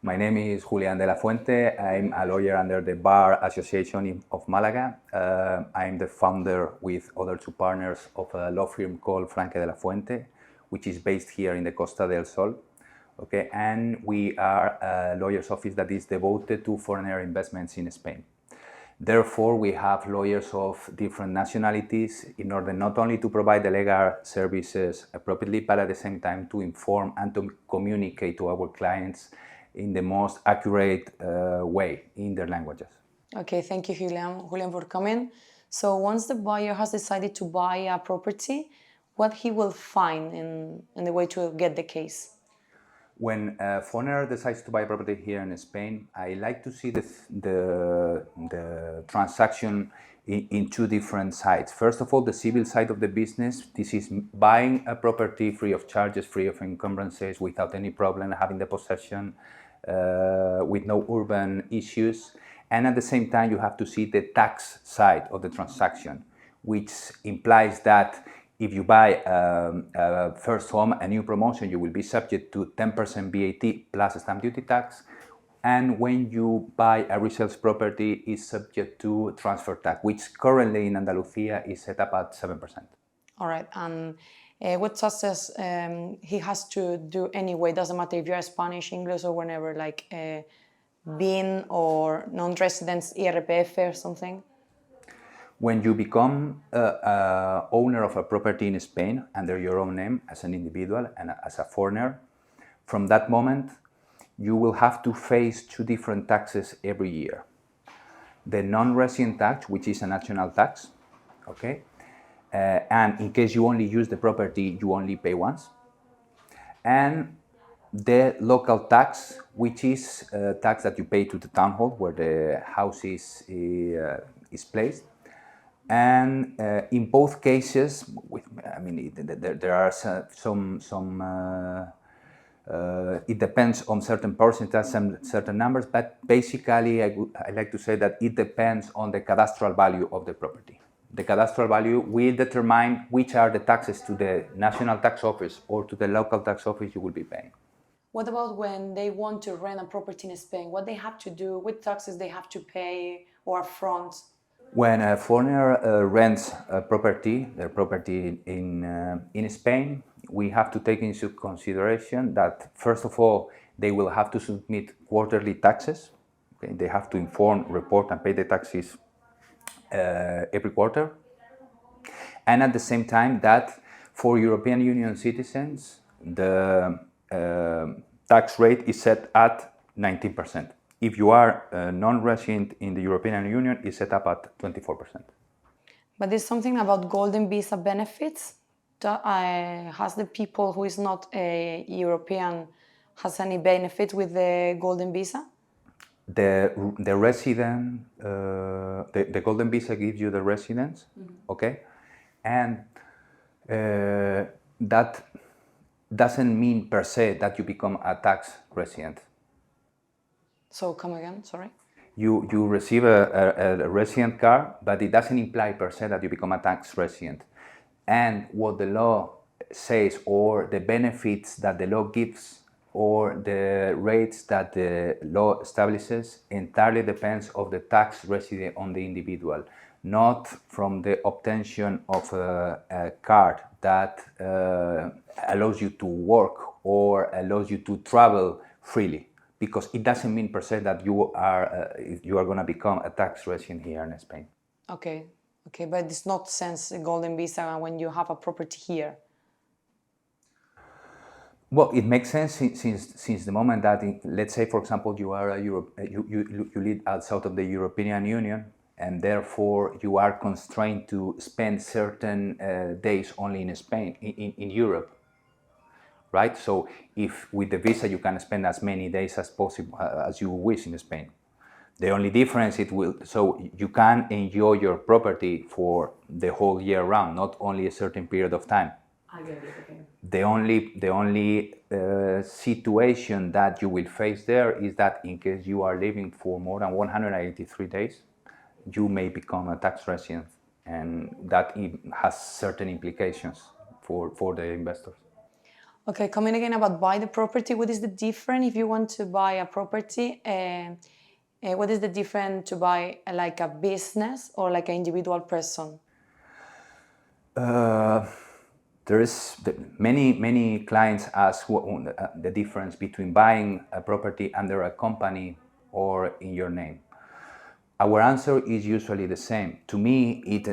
My name is Julian De La Fuente. I'm a lawyer under the Bar Association of Malaga. I'm the founder with other two partners of a law firm called Franque De La Fuente, which is based here in the Costa del Sol. Okay, and we are a lawyer's office that is devoted to foreign investments in Spain. Therefore, we have lawyers of different nationalities in order not only to provide the legal services appropriately, but at the same time to inform and to communicate to our clients in the most accurate way in their languages. Okay, thank you, Julian, for coming. So once the buyer has decided to buy a property, what he will find in the way to get the case? When a foreigner decides to buy a property here in Spain, I like to see the transaction in two different sides. First of all, the civil side of the business. This is buying a property free of charges, free of encumbrances, without any problem, having the possession with no urban issues. And at the same time, you have to see the tax side of the transaction, which implies that if you buy a first home, a new promotion, you will be subject to 10% VAT plus stamp duty tax. And when you buy a resale property, is subject to transfer tax, which currently in Andalusia is set up at 7%. All right, and what taxes he has to do anyway? Doesn't matter if you're Spanish, English, or whenever, like BIN or non-residents, IRPF or something? When you become a owner of a property in Spain under your own name as an individual and as a foreigner, from that moment, you will have to face two different taxes every year. The non-resident tax, which is a national tax, okay? And in case you only use the property, you only pay once. And the local tax, which is a tax that you pay to the town hall where the house is placed. And in both cases, there are it depends on certain percentages and certain numbers, but basically I like to say that it depends on the cadastral value of the property. The cadastral value will determine which are the taxes to the national tax office or to the local tax office you will be paying. What about when they want to rent a property in Spain? What they have to do, what taxes they have to pay or upfront? When a foreigner rents a property, their property in Spain, we have to take into consideration that, first of all, they will have to submit quarterly taxes. Okay? They have to inform, report, and pay the taxes every quarter. And at the same time, that for European Union citizens, the tax rate is set at 19%. If you are a non-resident in the European Union, it's set up at 24%. But there's something about golden visa benefits. Has the people who is not a European has any benefit with the golden visa? The resident, the golden visa gives you the residence, okay? And that doesn't mean per se that you become a tax resident. So come again, sorry. You receive a resident card, but it doesn't imply per se that you become a tax resident. And what the law says, or the benefits that the law gives, or the rates that the law establishes, entirely depends on the tax resident on the individual, not from the obtention of a card that allows you to work or allows you to travel freely. Because it doesn't mean per se that you are going to become a tax resident here in Spain. Okay, but it's not since a golden visa when you have a property here. Well, it makes sense since the moment that, let's say, for example, you are you live outside of the European Union, and therefore you are constrained to spend certain days only in Spain, in Europe. Right? So if with the visa you can spend as many days as possible as you wish in Spain. The only difference so you can enjoy your property for the whole year round, not only a certain period of time. I get it, okay. The only situation that you will face there is that in case you are living for more than 183 days, you may become a tax resident, and that has certain implications for the investors. Okay, coming again about buy the property, what is the difference if you want to buy a property? What is the difference to buy like a business or like an individual person? There is many clients ask the difference between buying a property under a company or in your name. Our answer is usually the same. To me, it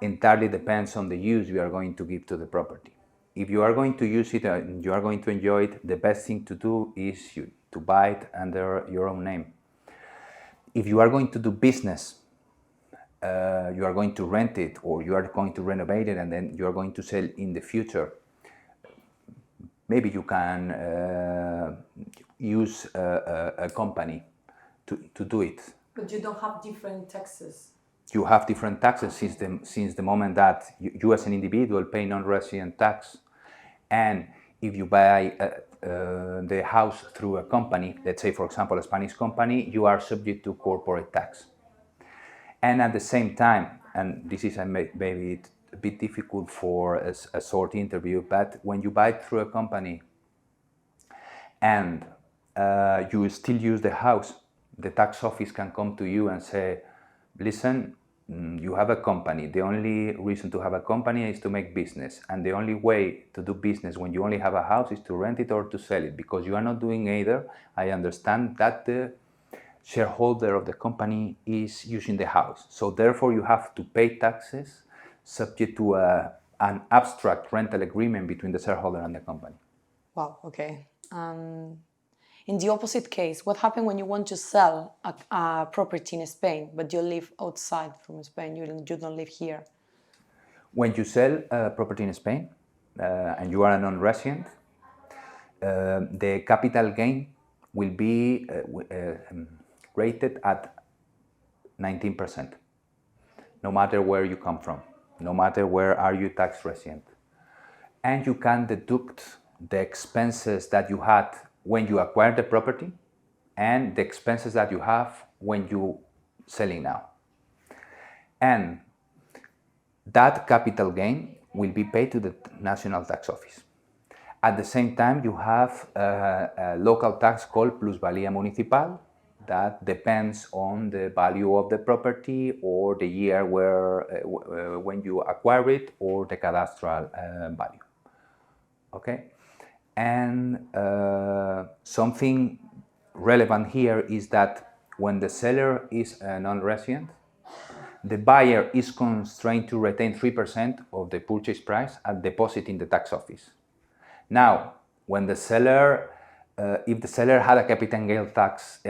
entirely depends on the use you are going to give to the property. If you are going to use it and you are going to enjoy it, the best thing to do is to buy it under your own name. If you are going to do business, you are going to rent it or you are going to renovate it and then you are going to sell in the future, maybe you can use a company to do it. But you don't have different taxes. You have different taxes since the moment that you as an individual pay non-resident tax. And if you buy the house through a company, let's say for example a Spanish company, you are subject to corporate tax. And at the same time, and this is maybe a bit difficult for a short interview, but when you buy through a company and you still use the house, the tax office can come to you and say, listen, you have a company. The only reason to have a company is to make business. And the only way to do business when you only have a house is to rent it or to sell it. Because you are not doing either, I understand that the shareholder of the company is using the house. So therefore you have to pay taxes subject to an abstract rental agreement between the shareholder and the company. Wow, okay. In the opposite case, what happens when you want to sell a property in Spain, but you live outside from Spain, you don't live here? When you sell a property in Spain and you are a non-resident, the capital gain will be rated at 19%, no matter where you come from, no matter where are you tax resident. And you can deduct the expenses that you had when you acquired the property and the expenses that you have when you selling now. And that capital gain will be paid to the national tax office. At the same time, you have a local tax called plusvalía municipal that depends on the value of the property or the year when you acquire it or the cadastral value. Okay, and something relevant here is that when the seller is a non-resident, the buyer is constrained to retain 3% of the purchase price and deposit in the tax office. Now, when the seller, if the seller had a capital gain tax,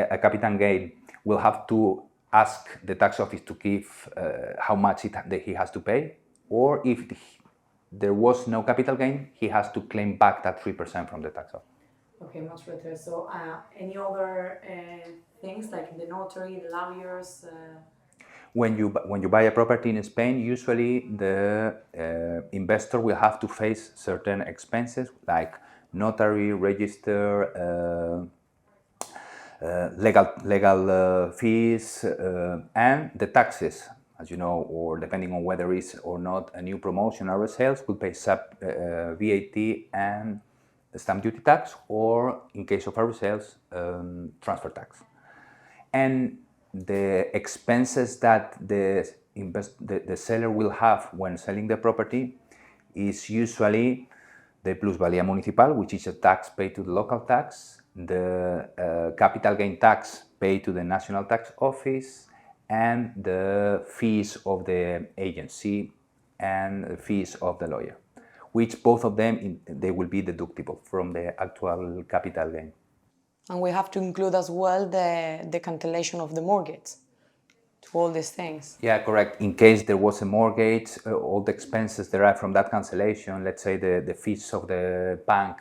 will have to ask the tax office to give how much he has to pay, or if there was no capital gain, he has to claim back that 3% from the tax office. Okay, much better. So, any other things like the notary, the lawyers? When you buy a property in Spain, usually the investor will have to face certain expenses like notary, register, legal fees, and the taxes, as you know, or depending on whether it's or not a new promotion or sales, will pay VAT and stamp duty tax, or in case of our sales, transfer tax. And the expenses that the seller will have when selling the property is usually the plusvalía municipal, which is a tax paid to the local tax, the capital gain tax paid to the national tax office, and the fees of the agency and the fees of the lawyer, which both of them they will be deductible from the actual capital gain. And we have to include as well the cancellation of the mortgage to all these things. Yeah, correct. In case there was a mortgage, all the expenses derived from that cancellation, let's say the fees of the bank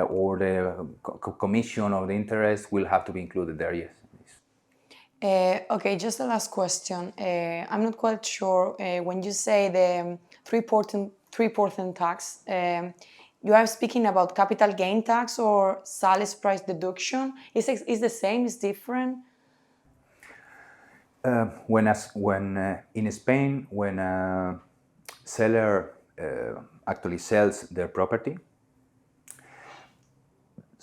or the commission or the interest will have to be included there, yes. Okay, just the last question. I'm not quite sure when you say the 3% tax, you are speaking about capital gain tax or sales price deduction. Is the same? Is different? When in Spain, when a seller actually sells their property,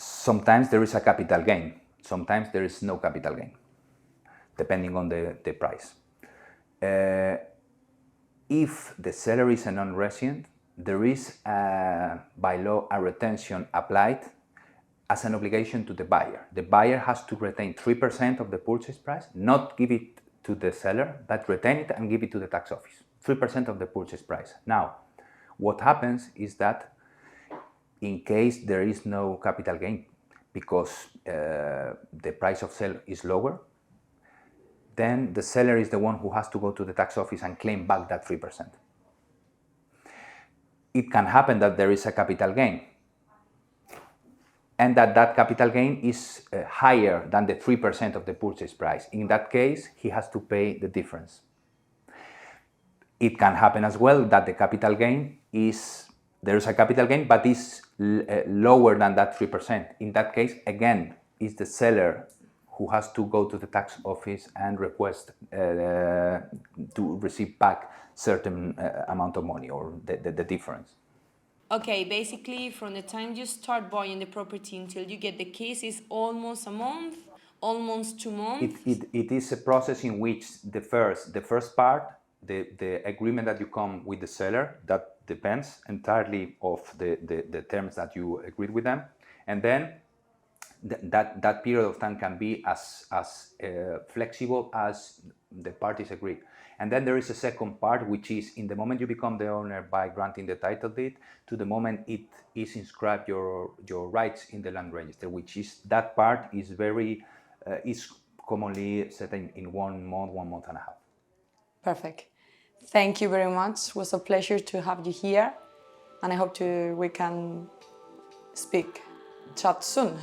Sometimes there is a capital gain, sometimes there is no capital gain, depending on the price. If the seller is a non-resident, there is by law a retention applied as an obligation to the buyer. The buyer has to retain 3% of the purchase price, not give it to the seller, but retain it and give it to the tax office. 3% of the purchase price. Now, what happens is that in case there is no capital gain because the price of sale is lower, then the seller is the one who has to go to the tax office and claim back that 3%. It can happen that there is a capital gain and that capital gain is higher than the 3% of the purchase price. In that case, he has to pay the difference. It can happen as well that the capital gain there is a capital gain, but is lower than that 3%. In that case, again, it's the seller who has to go to the tax office and request to receive back certain amount of money or the difference. Okay, basically from the time you start buying the property until you get the keys is almost a month, almost 2 months. It is a process in which the first part, the agreement that you come with the seller, that depends entirely of the terms that you agreed with them, and then that period of time can be as flexible as the parties agree. And then there is a second part, which is in the moment you become the owner by granting the title deed to the moment it is inscribed your rights in the land register, which is that part is very is commonly set in 1 month, 1.5 months. Perfect. Thank you very much. It was a pleasure to have you here, and I hope we can chat soon.